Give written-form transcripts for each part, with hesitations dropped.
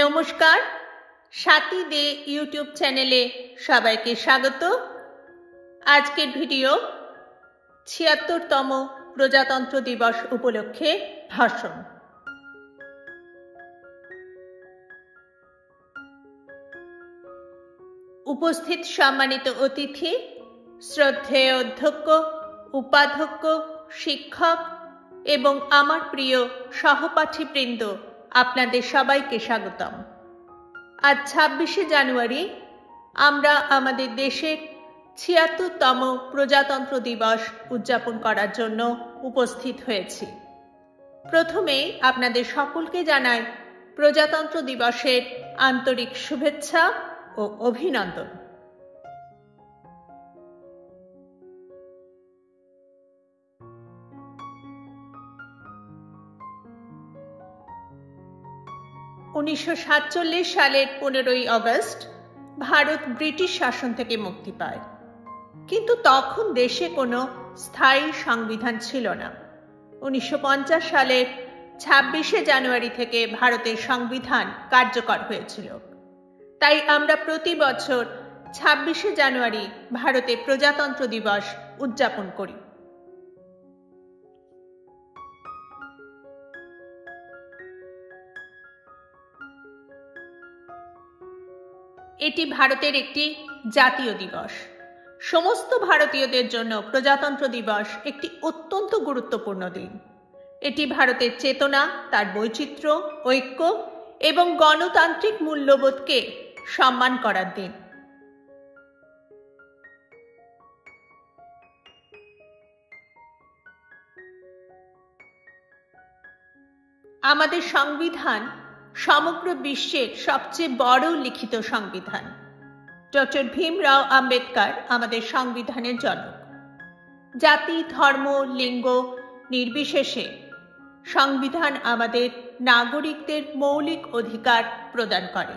নমস্কার, সাথী দে ইউটিউব চ্যানেলে সবাইকে স্বাগত। আজকের ভিডিও ৭৬তম প্রজাতন্ত্র দিবস উপলক্ষে ভাষণ। উপস্থিত সম্মানিত অতিথি, শ্রদ্ধেয় অধ্যক্ষ, উপাধ্যক্ষ, শিক্ষক এবং আমার প্রিয় সহপাঠীবৃন্দ, আপনাদের সবাইকে স্বাগতম। আজ ২৬শে জানুয়ারি আমরা আমাদের দেশের ৭৬তম প্রজাতন্ত্র দিবস উদযাপন করার জন্য উপস্থিত হয়েছি। প্রথমেই আপনাদের সকলকে জানাই প্রজাতন্ত্র দিবসের আন্তরিক শুভেচ্ছা ও অভিনন্দন। (১৯৪৭ সালের ১৫ই আগস্ট ভারত ব্রিটিশ শাসন থেকে মুক্তি পায়, কিন্তু তখন দেশে কোনো স্থায়ী সংবিধান ছিল না। ১৯৫০ সালের ২৬শে জানুয়ারি থেকে ভারতের সংবিধান কার্যকর হয়েছিল। তাই আমরা প্রতি বছর ২৬শে জানুয়ারি ভারতে প্রজাতন্ত্র দিবস উদযাপন করি। এটি ভারতের একটি জাতীয় দিবস। সমস্ত ভারতীয়দের জন্য প্রজাতন্ত্র দিবস একটি অত্যন্ত গুরুত্বপূর্ণ দিন। এটি ভারতের চেতনা, তার বৈচিত্র্য, ঐক্য এবং গণতান্ত্রিক মূল্যবোধকে সম্মান করার দিন। আমাদের সংবিধান সমগ্র বিশ্বের সবচেয়ে বড় লিখিত সংবিধান। ডক্টর ভীমরাও আম্বেদকর আমাদের সংবিধানের জনক। জাতি, ধর্ম, লিঙ্গ নির্বিশেষে সংবিধান আমাদের নাগরিকদের মৌলিক অধিকার প্রদান করে।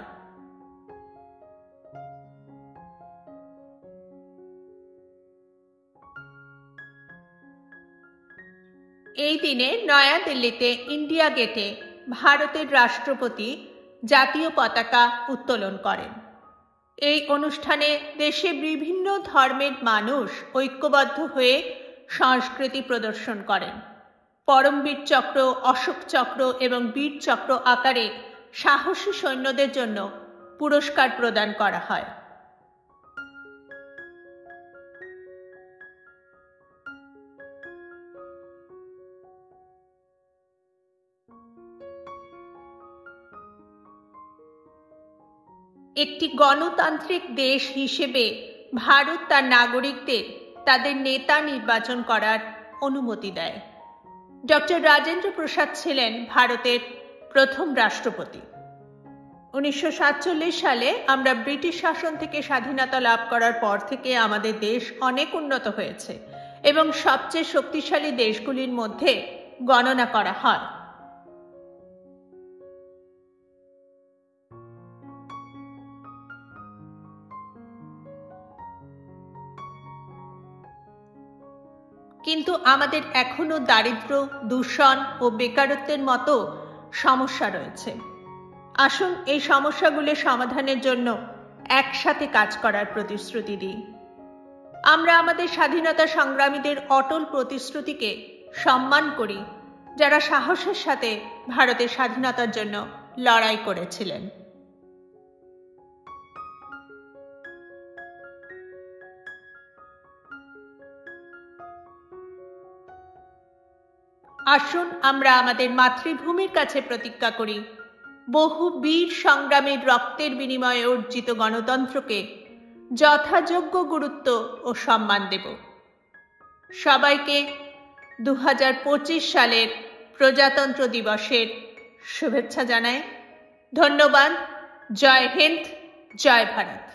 এই দিনে নয়াদিল্লিতে ইন্ডিয়া গেটে ভারতের রাষ্ট্রপতি জাতীয় পতাকা উত্তোলন করেন। এই অনুষ্ঠানে দেশে বিভিন্ন ধর্মের মানুষ ঐক্যবদ্ধ হয়ে সংস্কৃতি প্রদর্শন করেন। পরমবীর চক্র, অশোক চক্র এবং বীর চক্র আকারে সাহসী সৈন্যদের জন্য পুরস্কার প্রদান করা হয়। একটি গণতান্ত্রিক দেশ হিসেবে ভারত তার নাগরিকদের তাদের নেতা নির্বাচন করার অনুমতি দেয়। ডক্টর রাজেন্দ্র প্রসাদ ছিলেন ভারতের প্রথম রাষ্ট্রপতি। ১৯৪৭ সালে আমরা ব্রিটিশ শাসন থেকে স্বাধীনতা লাভ করার পর থেকে আমাদের দেশ অনেক উন্নত হয়েছে এবং সবচেয়ে শক্তিশালী দেশগুলির মধ্যে গণনা করা হয়। কিন্তু আমাদের এখনো দারিদ্র্য, দূষণ ও বেকারত্বের মতো সমস্যা রয়েছে। আসুন এই সমস্যাগুলো সমাধানের জন্য একসাথে কাজ করার প্রতিশ্রুতি দিই। আমরা আমাদের স্বাধীনতা সংগ্রামীদের অটল প্রতিশ্রুতিকে সম্মান করি, যারা সাহসের সাথে ভারতের স্বাধীনতার জন্য লড়াই করেছিলেন। আসুন আমরা আমাদের মাতৃভূমির কাছে প্রতিজ্ঞা করি, বহু বীর সংগ্রামের রক্তের বিনিময়ে অর্জিত গণতন্ত্রকে যথাযোগ্য গুরুত্ব ও সম্মান দেব। সবাইকে ২০২৫ সালের প্রজাতন্ত্র দিবসের শুভেচ্ছা জানাই। ধন্যবাদ। জয় হিন্দ, জয় ভারত।